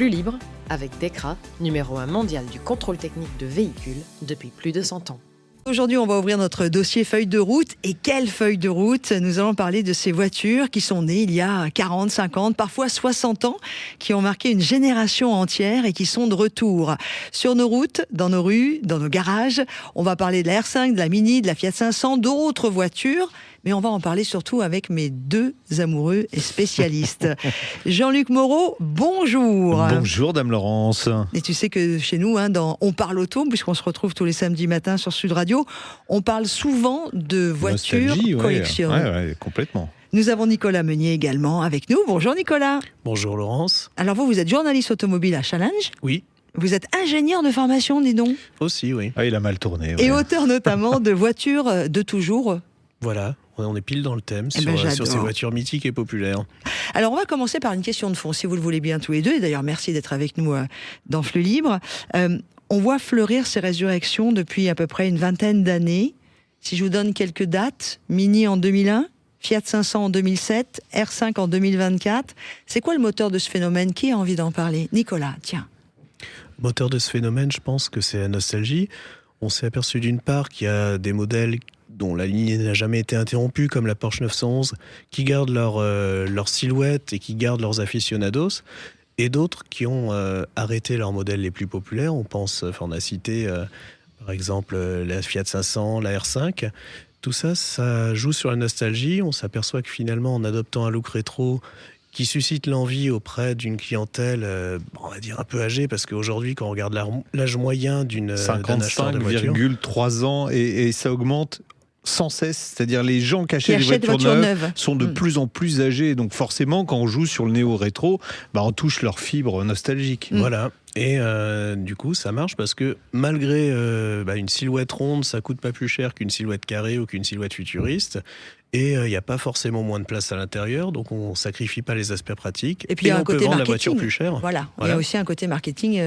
Flux libre avec DEKRA, numéro 1 mondial du contrôle technique de véhicules depuis plus de 100 ans. Aujourd'hui, on va ouvrir notre dossier feuille de route. Et quelle feuille de route? Nous allons parler de ces voitures qui sont nées il y a 40, 50, parfois 60 ans, qui ont marqué une génération entière et qui sont de retour. Sur nos routes, dans nos rues, dans nos garages, on va parler de la R5, de la Mini, de la Fiat 500, d'autres voitures. Mais on va en parler surtout avec mes deux amoureux et spécialistes. Jean-Luc Moreau, bonjour. Bonjour, Dame Laurence. Et tu sais que chez nous, dans On parle auto, puisqu'on se retrouve tous les samedis matins sur Sud Radio, on parle souvent de voitures collectionnées. Ouais, complètement. Nous avons Nicolas Meunier également avec nous. Bonjour Nicolas. Bonjour Laurence. Alors vous êtes journaliste automobile à Challenge. Oui. Vous êtes ingénieur de formation, dis donc. Aussi, oui. Ah, il a mal tourné. Et auteur notamment de voitures de toujours. Voilà, on est pile dans le thème sur ces voitures mythiques et populaires. Alors on va commencer par une question de fond, si vous le voulez bien tous les deux. Et d'ailleurs, merci d'être avec nous dans Flux libre. On voit fleurir ces résurrections depuis à peu près une vingtaine d'années. Si je vous donne quelques dates, Mini en 2001, Fiat 500 en 2007, R5 en 2024. C'est quoi le moteur de ce phénomène? Qui a envie d'en parler? Nicolas, tiens. Le moteur de ce phénomène, je pense que c'est la nostalgie. On s'est aperçu d'une part qu'il y a des modèles dont la ligne n'a jamais été interrompue, comme la Porsche 911, qui gardent leur silhouette et qui gardent leurs aficionados, et d'autres qui ont arrêté leurs modèles les plus populaires. On a cité par exemple la Fiat 500, la R5. Tout ça, ça joue sur la nostalgie. On s'aperçoit que finalement, en adoptant un look rétro qui suscite l'envie auprès d'une clientèle, on va dire un peu âgée, parce qu'aujourd'hui, quand on regarde l'âge moyen d'un acheteur de voiture, 55,3 ans, et ça augmente sans cesse, c'est-à-dire les gens qui achètent des voitures neuves sont de plus en plus âgés, donc forcément quand on joue sur le néo-rétro, on touche leur fibre nostalgique. Voilà, et du coup ça marche parce que malgré une silhouette ronde, ça coûte pas plus cher qu'une silhouette carrée ou qu'une silhouette futuriste. Et il n'y a pas forcément moins de place à l'intérieur, donc on ne sacrifie pas les aspects pratiques. Et puis il y a un côté marketing. La voiture plus chère. Voilà. Il y a aussi un côté marketing.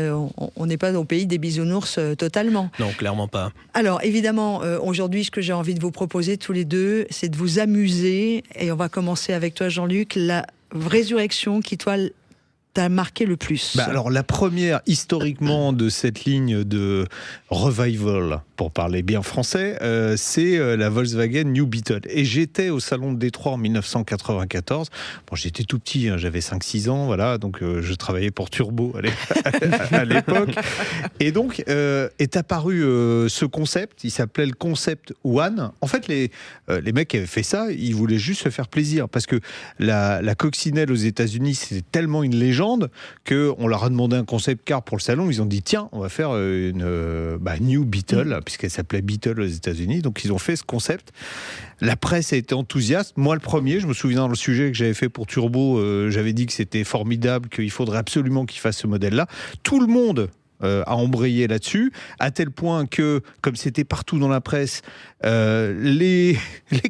On n'est pas au pays des bisounours totalement. Non, clairement pas. Alors évidemment, aujourd'hui, ce que j'ai envie de vous proposer tous les deux, c'est de vous amuser. Et on va commencer avec toi, Jean-Luc. La résurrection qui, toi, t'a marqué le plus? Alors la première historiquement de cette ligne de revival, pour parler bien français, c'est la Volkswagen New Beetle. Et j'étais au salon de Détroit en 1994. Bon, j'étais tout petit, j'avais 5-6 ans, voilà, donc je travaillais pour Turbo à l'époque. Et donc est apparu ce concept, il s'appelait le Concept One. En fait, les mecs qui avaient fait ça, ils voulaient juste se faire plaisir, parce que la coccinelle aux États-Unis, c'était tellement une légende qu'on leur a demandé un concept car pour le salon. Ils ont dit tiens, on va faire une New Beetle, puisqu'elle s'appelait Beetle aux États-Unis. Donc ils ont fait ce concept. La presse a été enthousiaste. Moi le premier, je me souviens dans le sujet que j'avais fait pour Turbo, j'avais dit que c'était formidable, qu'il faudrait absolument qu'ils fassent ce modèle-là. Tout le monde a embrayé là-dessus, à tel point que, comme c'était partout dans la presse, les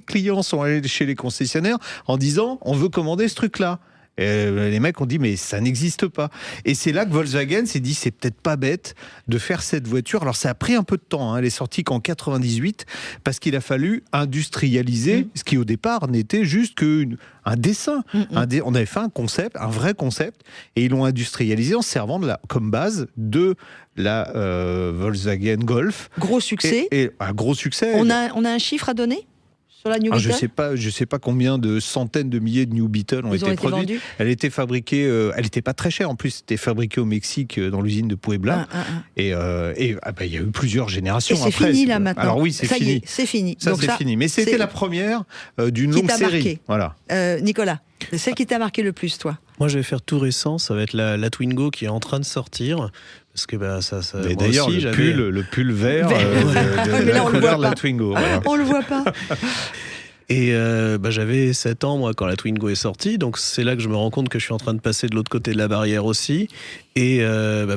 clients sont allés chez les concessionnaires en disant on veut commander ce truc-là. Les mecs ont dit mais ça n'existe pas. Et c'est là que Volkswagen s'est dit c'est peut-être pas bête de faire cette voiture. Alors ça a pris un peu de temps, elle est sortie qu'en 98, parce qu'il a fallu industrialiser ce qui au départ n'était juste qu'un dessin. On avait fait un concept, un vrai concept, et ils l'ont industrialisé en servant comme base de la Volkswagen Golf. Gros succès. Et un gros succès. On a un chiffre à donner sur la New Beetle? Je sais pas combien de centaines de milliers de New Beetle ont été produites. Vendus. Elle était fabriquée, elle était pas très chère en plus. C'était fabriqué au Mexique dans l'usine de Puebla. Et il y a eu plusieurs générations. Et c'est fini là maintenant. Alors oui, c'est fini. C'est fini. Ça c'est fini. Mais c'était la première d'une longue série. Marqué. Voilà. Nicolas, c'est celle qui t'a marqué le plus, toi? Moi, je vais faire tout récent. Ça va être la Twingo qui est en train de sortir. Parce que ça et d'ailleurs, aussi, le pull vert de la couleur de la Twingo. Voilà. On le voit pas. Et j'avais 7 ans, moi, quand la Twingo est sortie. Donc, c'est là que je me rends compte que je suis en train de passer de l'autre côté de la barrière aussi. Et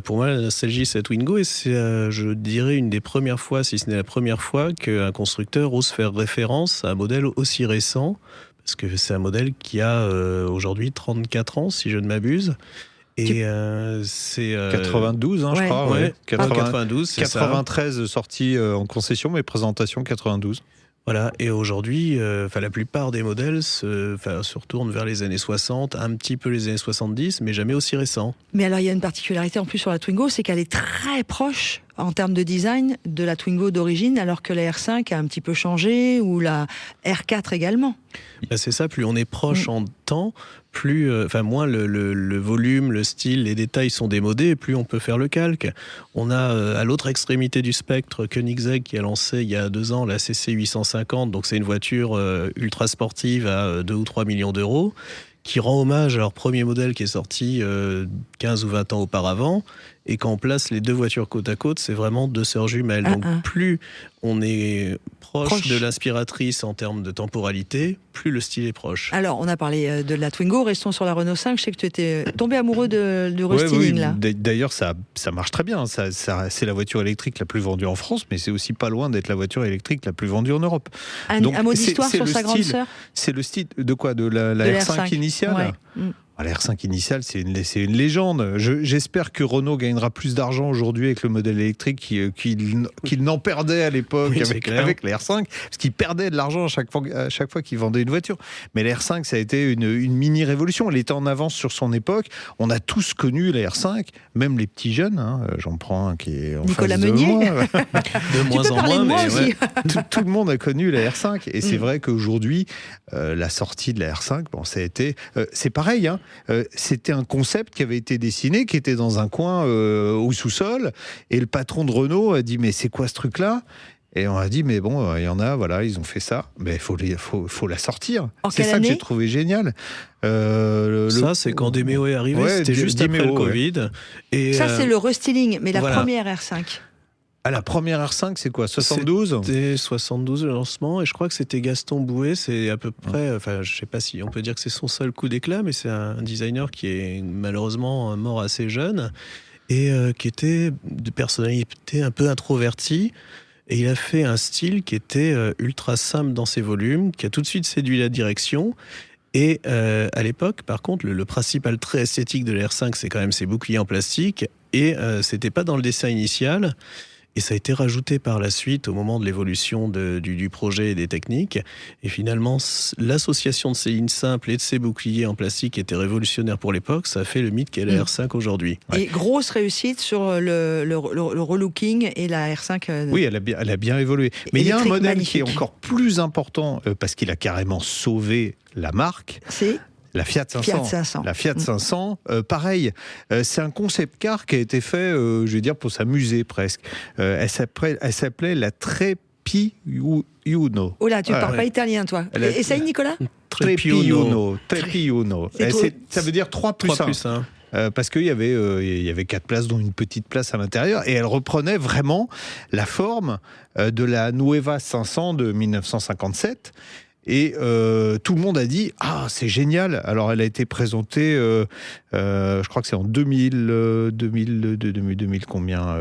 pour moi, la nostalgie, c'est la Twingo. Et c'est, je dirais, une des premières fois, si ce n'est la première fois, qu'un constructeur ose faire référence à un modèle aussi récent. Parce que c'est un modèle qui a aujourd'hui 34 ans, si je ne m'abuse. Et c'est 92, je crois. 92, c'est 93 sorti en concession, mais présentation 92. Voilà, et aujourd'hui, la plupart des modèles se retournent vers les années 60, un petit peu les années 70, mais jamais aussi récents. Mais alors, il y a une particularité en plus sur la Twingo, c'est qu'elle est très proche en termes de design de la Twingo d'origine, alors que la R5 a un petit peu changé, ou la R4 également. C'est ça, plus on est proche en temps, plus, moins le volume, le style, les détails sont démodés, plus on peut faire le calque. On a à l'autre extrémité du spectre Koenigsegg qui a lancé il y a 2 ans la CC 850, donc c'est une voiture ultra sportive à 2 ou 3 millions d'euros, qui rend hommage à leur premier modèle qui est sorti 15 ou 20 ans auparavant. Et quand on place les deux voitures côte à côte, c'est vraiment 2 sœurs jumelles. Donc plus on est proche de l'inspiratrice en termes de temporalité, plus le style est proche. Alors, on a parlé de la Twingo, restons sur la Renault 5. Je sais que tu étais tombé amoureux du restyling, là. D'ailleurs, ça marche très bien. C'est la voiture électrique la plus vendue en France, mais c'est aussi pas loin d'être la voiture électrique la plus vendue en Europe. Un mot d'histoire sur sa grande sœur. C'est le style de quoi? De la R5 initiale. Ouais. La R5 initiale, c'est une légende. J'espère que Renault gagnera plus d'argent aujourd'hui avec le modèle électrique qu'il n'en perdait à l'époque avec la R5, parce qu'il perdait de l'argent à chaque fois qu'il vendait une voiture. Mais la R5, ça a été une mini-révolution. Elle était en avance sur son époque. On a tous connu la R5, même les petits jeunes. J'en prends un qui est en Nicolas face de Meunier. moi. De moins en moins, mais aussi. Tout le monde a connu la R5. Et c'est vrai qu'aujourd'hui, la sortie de la R5, ça a été... c'est pareil, c'était un concept qui avait été dessiné, qui était dans un coin au sous-sol, et le patron de Renault a dit mais c'est quoi ce truc-là? Et on a dit mais bon, il y en a, voilà, ils ont fait ça, mais il faut la sortir. C'est ça que j'ai trouvé génial. Ça, c'est quand Demeo est arrivé, c'était juste après le Covid. Et ça, c'est le restyling, mais la première R5. La première R5, c'est quoi, 72? C'était 72 le lancement, et je crois que c'était Gaston Bouet, c'est à peu près, je sais pas si on peut dire que c'est son seul coup d'éclat, mais c'est un designer qui est malheureusement mort assez jeune, et qui était de personnalité un peu introvertie, et il a fait un style qui était ultra simple dans ses volumes, qui a tout de suite séduit la direction. Et à l'époque, par contre, le principal trait esthétique de la R5, c'est quand même ses boucliers en plastique, et c'était pas dans le dessin initial. Et ça a été rajouté par la suite au moment de l'évolution du projet et des techniques. Et finalement, l'association de ces lignes simples et de ces boucliers en plastique était révolutionnaire pour l'époque. Ça a fait le mythe qu'est la R5 aujourd'hui. Et grosse réussite sur le relooking et la R5. Oui, elle a bien évolué. Mais il y a un modèle qui est encore plus important parce qu'il a carrément sauvé la marque. C'est la Fiat 500. La Fiat 500, pareil, c'est un concept car qui a été fait, je vais dire, pour s'amuser presque. Elle s'appelait la Trepiuno. Oh là, tu parles pas italien, toi. Essaye, Nicolas. Trepiuno. Ça veut dire 3 plus 1. Parce qu'il y avait 4 places, dont une petite place à l'intérieur, et elle reprenait vraiment la forme de la Nueva 500 de 1957. Et tout le monde a dit « Ah, c'est génial !» Alors, elle a été présentée, je crois que c'est en 2000 combien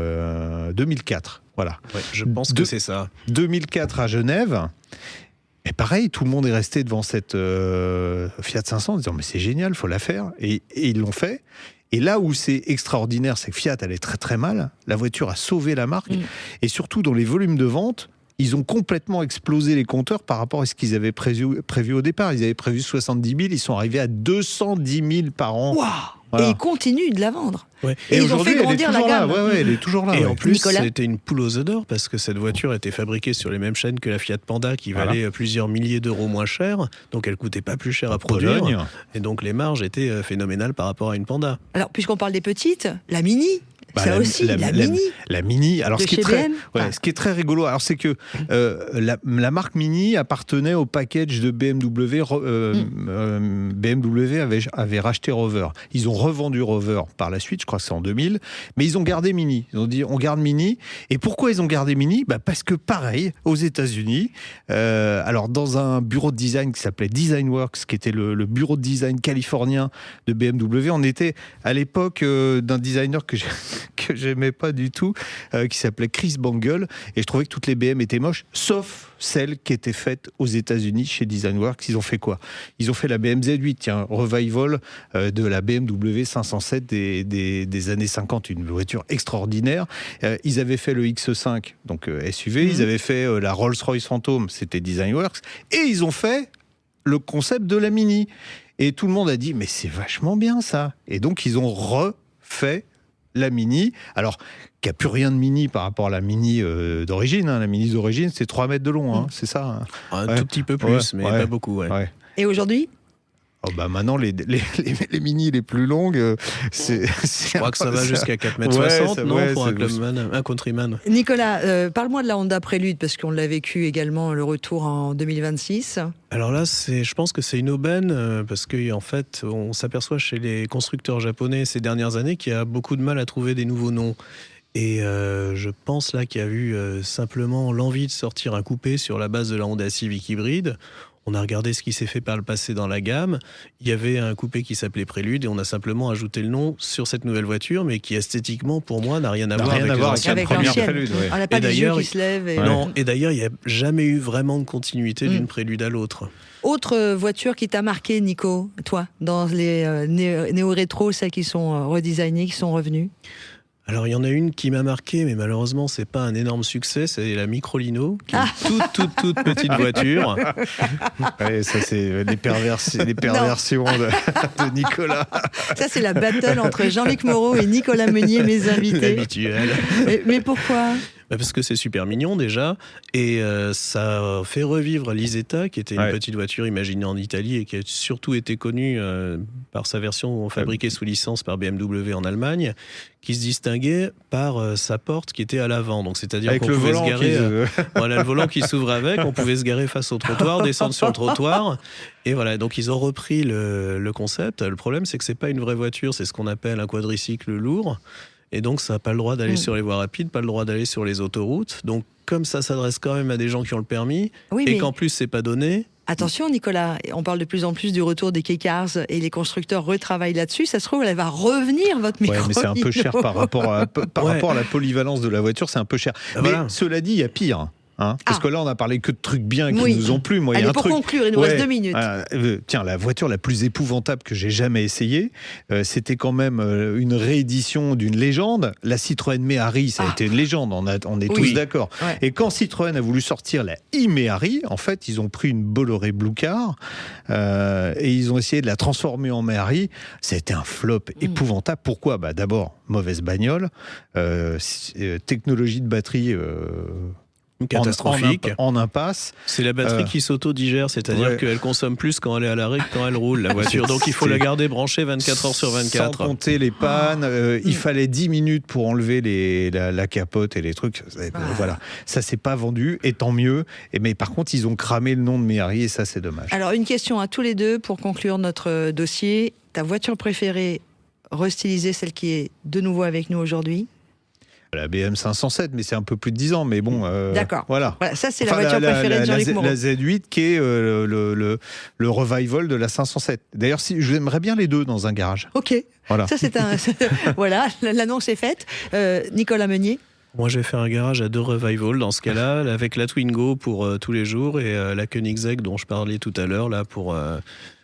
2004, voilà. Ouais, je pense que c'est ça. 2004 à Genève. Et pareil, tout le monde est resté devant cette Fiat 500 en disant « Mais c'est génial, il faut la faire !» Et ils l'ont fait. Et là où c'est extraordinaire, c'est que Fiat allait très très mal. La voiture a sauvé la marque. Et surtout, dans les volumes de vente, ils ont complètement explosé les compteurs par rapport à ce qu'ils avaient prévu au départ. Ils avaient prévu 70 000, ils sont arrivés à 210 000 par an. Wow. Voilà. Et ils continuent de la vendre. Ouais. Et ils ont fait grandir la gamme. Elle est toujours là. Et en plus, c'était une poule aux œufs d'or parce que cette voiture était fabriquée sur les mêmes chaînes que la Fiat Panda qui valait plusieurs milliers d'euros moins cher. Donc elle coûtait pas plus cher à produire. Et donc les marges étaient phénoménales par rapport à une Panda. Alors, puisqu'on parle des petites, la Mini. Ça aussi, la Mini. La Mini. Alors, ce qui est très rigolo, alors c'est que la marque Mini appartenait au package de BMW. BMW avait racheté Rover. Ils ont revendu Rover par la suite, je crois que c'est en 2000, mais ils ont gardé Mini. Ils ont dit, on garde Mini. Et pourquoi ils ont gardé Mini? Parce que pareil, aux États-Unis, alors dans un bureau de design qui s'appelait Designworks, qui était le bureau de design californien de BMW, on était à l'époque d'un designer que que j'aimais pas du tout, qui s'appelait Chris Bangle, et je trouvais que toutes les BM étaient moches, sauf celles qui étaient faites aux États-Unis chez Designworks. Ils ont fait quoi? Ils ont fait la BM Z8, tiens, revival de la BMW 507 des années 50, une voiture extraordinaire. Ils avaient fait le X5, donc SUV, ils avaient fait la Rolls-Royce Phantom, c'était Designworks, et ils ont fait le concept de la Mini. Et tout le monde a dit, mais c'est vachement bien ça. Et donc, ils ont refait la Mini. Alors, qu'il n'y a plus rien de Mini par rapport à la Mini d'origine. Hein. La Mini d'origine, c'est 3 mètres de long, hein. C'est ça, hein. Un tout petit peu plus, mais pas beaucoup. Ouais. Et aujourd'hui ? Oh bah maintenant, les Mini les plus longues, je crois que ça va jusqu'à 4,60 m, non, pour un clubman, un countryman. Nicolas, parle-moi de la Honda Prélude, parce qu'on l'a vécu également, le retour en 2026. Alors là, je pense que c'est une aubaine, parce qu'en fait, on s'aperçoit chez les constructeurs japonais ces dernières années qu'il y a beaucoup de mal à trouver des nouveaux noms. Et je pense là qu'il y a eu simplement l'envie de sortir un coupé sur la base de la Honda Civic hybride. On a regardé ce qui s'est fait par le passé dans la gamme. Il y avait un coupé qui s'appelait Prélude et on a simplement ajouté le nom sur cette nouvelle voiture, mais qui esthétiquement, pour moi, n'a rien à voir avec la première Prélude. Ouais. On n'a pas les yeux qui se lèvent. Non, et d'ailleurs, il n'y a jamais eu vraiment de continuité d'une Prélude à l'autre. Autre voiture qui t'a marqué, Nico, toi, dans les néo-rétro, celles qui sont redesignées, qui sont revenues? Alors, il y en a une qui m'a marqué, mais malheureusement, c'est pas un énorme succès. C'est la Microlino, qui est une toute petite voiture. Ouais, ça, c'est les perversions de Nicolas. Ça, c'est la battle entre Jean-Luc Moreau et Nicolas Meunier, mes invités. L'habituel. Mais pourquoi ? Parce que c'est super mignon déjà, et ça fait revivre l'Isetta, qui était une petite voiture imaginée en Italie et qui a surtout été connue par sa version fabriquée sous licence par BMW en Allemagne, qui se distinguait par sa porte qui était à l'avant. Donc c'est-à-dire qu'on pouvait se garer, voilà, le volant qui s'ouvre avec, on pouvait se garer face au trottoir, descendre sur le trottoir, et voilà. Donc ils ont repris le concept. Le problème, c'est que c'est pas une vraie voiture, c'est ce qu'on appelle un quadricycle lourd. Et donc, ça n'a pas le droit d'aller sur les voies rapides, pas le droit d'aller sur les autoroutes. Donc, comme ça s'adresse quand même à des gens qui ont le permis, et qu'en plus, c'est pas donné... Attention, Nicolas, on parle de plus en plus du retour des K-Cars et les constructeurs retravaillent là-dessus. Ça se trouve, elle va revenir, votre micro. Ouais, mais c'est un peu cher par rapport à la polyvalence de la voiture, c'est un peu cher. Mais cela dit, il y a pire. Hein, parce que là, on a parlé que de trucs bien qui nous ont plu. Moi, allez, il y a un pour truc... conclure, il nous reste 2 minutes. Tiens, la voiture la plus épouvantable que j'ai jamais essayée, c'était quand même une réédition d'une légende. La Citroën Méhari, ça a été une légende, on est tous d'accord. Ouais. Et quand Citroën a voulu sortir la e-Méhari, en fait, ils ont pris une Bolloré Blue Car et ils ont essayé de la transformer en Méhari. Ça a été un flop épouvantable. Pourquoi ? D'abord, mauvaise bagnole, technologie de batterie... catastrophique. En impasse. C'est la batterie qui s'auto-digère, c'est-à-dire qu'elle consomme plus quand elle est à l'arrêt que quand elle roule, la voiture. Donc il faut la garder branchée 24 heures sur 24. Sans compter les pannes, il fallait 10 minutes pour enlever la capote et les trucs. Voilà, ça s'est pas vendu, et tant mieux. Mais par contre, ils ont cramé le nom de Méhari et ça, c'est dommage. Alors, une question à tous les deux pour conclure notre dossier. Ta voiture préférée, restylisée, celle qui est de nouveau avec nous aujourd'hui ? La BM 507, mais c'est un peu plus de 10 ans, mais bon... D'accord. Voilà. Ça, c'est la voiture préférée de Jean-Luc Moreau. La Z8, qui est le revival de la 507. D'ailleurs, j'aimerais bien les deux dans un garage. Ok. Voilà. Ça, voilà, l'annonce est faite. Nicolas Meunier. Moi, je vais faire un garage à 2 revivals dans ce cas-là, avec la Twingo pour tous les jours et la Koenigsegg dont je parlais tout à l'heure, là, pour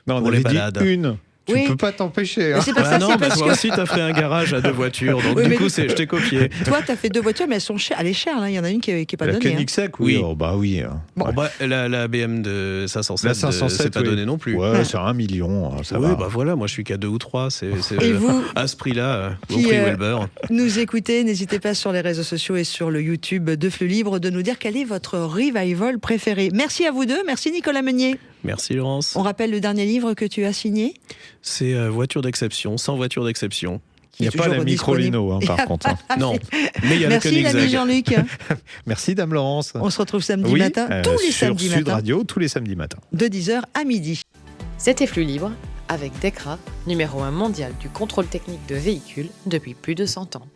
les balades. Une. Tu ne peux pas t'empêcher. Hein. C'est pas ça, non, parce toi aussi, tu as fait un garage à 2 voitures. Donc, du coup, je t'ai copié. Toi, tu as fait 2 voitures, mais elles sont chères. Elle est chère, là. Il y en a une qui n'est pas donnée. La Koenigsegg, oui. Oh, oui. Bon. La BM de 507, c'est pas donné non plus. Ouais, c'est 1 million. Ça va. Voilà, moi, je suis qu'à 2 ou 3. Et vous, à ce prix-là, au prix Welber. Nous écoutez, n'hésitez pas sur les réseaux sociaux et sur le YouTube de Flux Libre de nous dire quel est votre revival préféré. Merci à vous deux. Merci, Nicolas Meunier. Merci Laurence. On rappelle le dernier livre que tu as signé ? C'est Voiture d'exception, 100 voitures d'exception. Il n'y a pas la Microlino, par contre. Non, mais il y a Merci l'ami Jean-Luc. Merci Dame Laurence. On se retrouve samedi matin, tous les samedis matins. Sur Sud Radio, tous les samedis matins. De 10h à midi. C'était Flux Libre avec DEKRA, numéro 1 mondial du contrôle technique de véhicules depuis plus de 100 ans.